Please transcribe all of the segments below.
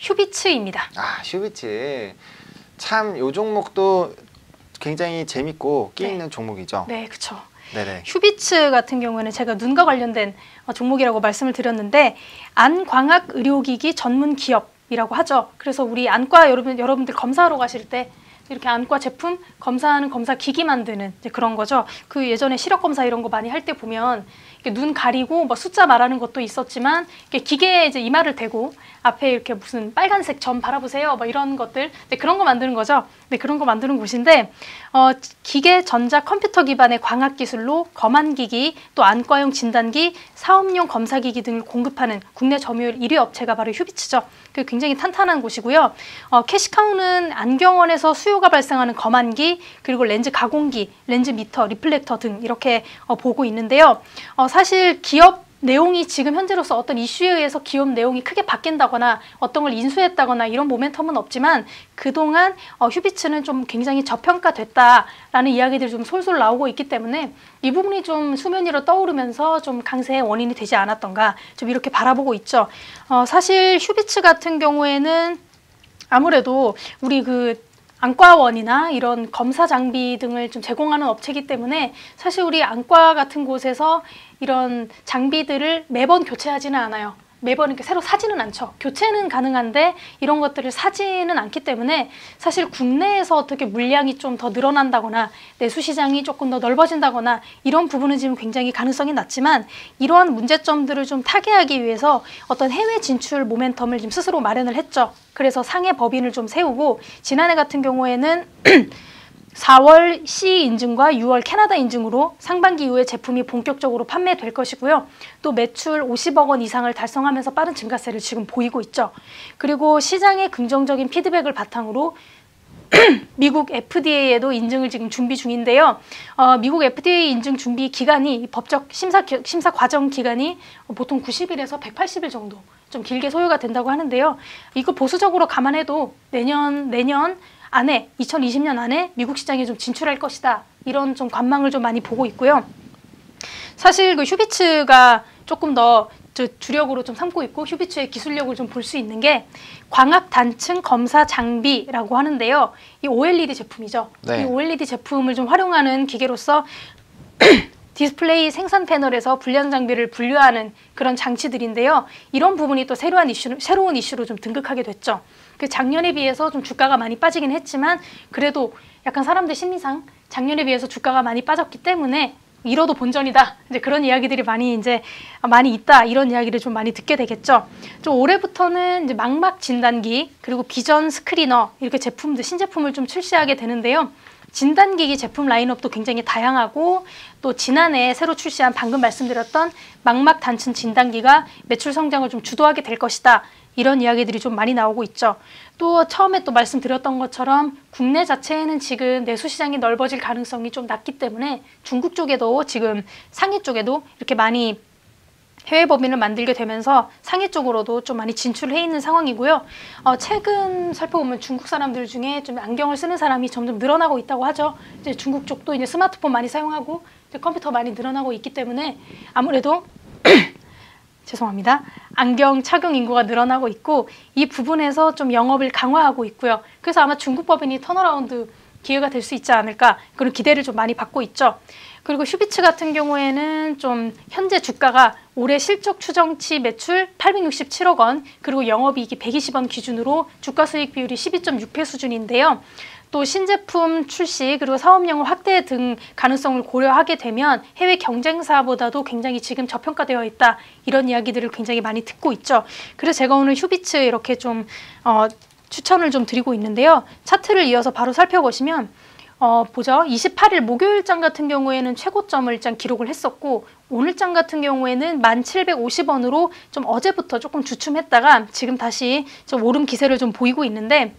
휴비츠입니다. 아, 휴비츠. 참 요 종목도 굉장히 재밌고 끼 있는 종목이죠. 네, 그렇죠. 네네. 휴비츠 같은 경우에는 제가 눈과 관련된 종목이라고 말씀을 드렸는데 안광학 의료기기 전문 기업이라고 하죠. 그래서 우리 안과 여러분들 검사하러 가실 때 이렇게 안과 제품 검사하는 검사 기기 만드는 이제 그런 거죠. 그 예전에 시력 검사 이런 거 많이 할 때 보면 이렇게 눈 가리고 뭐 숫자 말하는 것도 있었지만 이렇게 기계에 이제 이마를 대고 앞에 이렇게 무슨 빨간색 점 바라보세요. 뭐 이런 것들 그런 거 만드는 거죠. 네, 그런 거 만드는 곳인데 기계, 전자, 컴퓨터 기반의 광학 기술로 검안기기, 또 안과용 진단기, 사업용 검사기기 등을 공급하는 국내 점유율 1위 업체가 바로 휴비츠죠. 그 굉장히 탄탄한 곳이고요. 캐시카우는 안경원에서 수요가 발생하는 검안기, 그리고 렌즈 가공기, 렌즈 미터, 리플렉터 등 이렇게 보고 있는데요. 사실 기업 내용이 지금 현재로서 어떤 이슈에 의해서 기업 내용이 크게 바뀐다거나 어떤 걸 인수했다거나 이런 모멘텀은 없지만 그동안 휴비츠는 좀 굉장히 저평가됐다라는 이야기들이 좀 솔솔 나오고 있기 때문에 이 부분이 좀 수면 위로 떠오르면서 좀 강세의 원인이 되지 않았던가 좀 이렇게 바라보고 있죠. 사실 휴비츠 같은 경우에는 아무래도 우리 그 안과원이나 이런 검사 장비 등을 좀 제공하는 업체이기 때문에 사실 우리 안과 같은 곳에서 이런 장비들을 매번 교체하지는 않아요. 매번 이렇게 새로 사지는 않죠. 교체는 가능한데 이런 것들을 사지는 않기 때문에 사실 국내에서 어떻게 물량이 좀 더 늘어난다거나 내수 시장이 조금 더 넓어진다거나 이런 부분은 지금 굉장히 가능성이 낮지만 이러한 문제점들을 좀 타개하기 위해서 어떤 해외 진출 모멘텀을 지금 스스로 마련을 했죠. 그래서 상해 법인을 좀 세우고 지난해 같은 경우에는 4월 CE 인증과 6월 캐나다 인증으로 상반기 이후에 제품이 본격적으로 판매될 것이고요. 또 매출 50억 원 이상을 달성하면서 빠른 증가세를 지금 보이고 있죠. 그리고 시장의 긍정적인 피드백을 바탕으로 미국 FDA에도 인증을 지금 준비 중인데요. 미국 FDA 인증 준비 기간이 법적 심사 과정 기간이 보통 90일에서 180일 정도 좀 길게 소요가 된다고 하는데요. 이거 보수적으로 감안해도 내년 안에 2020년 안에 미국 시장에 좀 진출할 것이다. 이런 좀 관망을 좀 많이 보고 있고요. 사실 그 휴비츠가 조금 더 주력으로 좀 삼고 있고 휴비츠의 기술력을 좀 볼 수 있는 게 광학 단층 검사 장비라고 하는데요. 이 OLED 제품이죠. 네. 이 OLED 제품을 좀 활용하는 기계로서 디스플레이 생산 패널에서 불량 장비를 분류하는 그런 장치들인데요. 이런 부분이 또 새로운 이슈로 좀 등극하게 됐죠. 그 작년에 비해서 좀 주가가 많이 빠지긴 했지만 그래도 약간 사람들 심리상 작년에 비해서 주가가 많이 빠졌기 때문에 이뤄도 본전이다. 이제 그런 이야기들이 많이 있다. 이런 이야기를 좀 많이 듣게 되겠죠. 좀 올해부터는 이제 망막 진단기 그리고 비전 스크리너 이렇게 신제품을 좀 출시하게 되는데요. 진단기기 제품 라인업도 굉장히 다양하고 또 지난해 새로 출시한 방금 말씀드렸던 망막 단층 진단기가 매출 성장을 좀 주도하게 될 것이다. 이런 이야기들이 좀 많이 나오고 있죠. 또 처음에 또 말씀드렸던 것처럼 국내 자체에는 지금 내수 시장이 넓어질 가능성이 좀 낮기 때문에 중국 쪽에도 지금 상해 쪽에도 이렇게 많이 해외 법인을 만들게 되면서 상해 쪽으로도 좀 많이 진출해 있는 상황이고요. 최근 살펴보면 중국 사람들 중에 좀 안경을 쓰는 사람이 점점 늘어나고 있다고 하죠. 이제 중국 쪽도 이제 스마트폰 많이 사용하고 이제 컴퓨터 많이 늘어나고 있기 때문에 아무래도 죄송합니다. 안경 착용 인구가 늘어나고 있고 이 부분에서 좀 영업을 강화하고 있고요. 그래서 아마 중국 법인이 턴어라운드 기회가 될 수 있지 않을까 그런 기대를 좀 많이 받고 있죠. 그리고 휴비츠 같은 경우에는 좀 현재 주가가 올해 실적 추정치 매출 867억 원 그리고 영업이익이 120원 기준으로 주가 수익 비율이 12.6배 수준인데요. 또 신제품 출시 그리고 사업 영역 확대 등 가능성을 고려하게 되면 해외 경쟁사보다도 굉장히 지금 저평가되어 있다. 이런 이야기들을 굉장히 많이 듣고 있죠. 그래서 제가 오늘 휴비츠 이렇게 좀 추천을 좀 드리고 있는데요. 차트를 이어서 바로 살펴보시면 보죠. 28일 목요일장 같은 경우에는 최고점을 일단 기록을 했었고 오늘장 같은 경우에는 1,750원으로 좀 어제부터 조금 주춤했다가 지금 다시 좀 오름 기세를 좀 보이고 있는데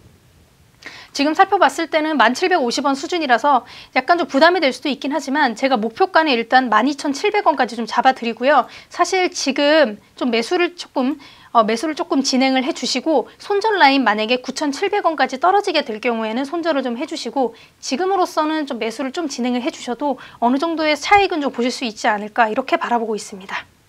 지금 살펴봤을 때는 1,750원 수준이라서 약간 좀 부담이 될 수도 있긴 하지만 제가 목표가는 일단 12,700원까지 좀 잡아드리고요. 사실 지금 좀 매수를 조금 진행을 해주시고 손절 라인 만약에 9,700원까지 떨어지게 될 경우에는 손절을 좀 해주시고 지금으로서는 좀 매수를 좀 진행을 해주셔도 어느 정도의 차익은 좀 보실 수 있지 않을까 이렇게 바라보고 있습니다.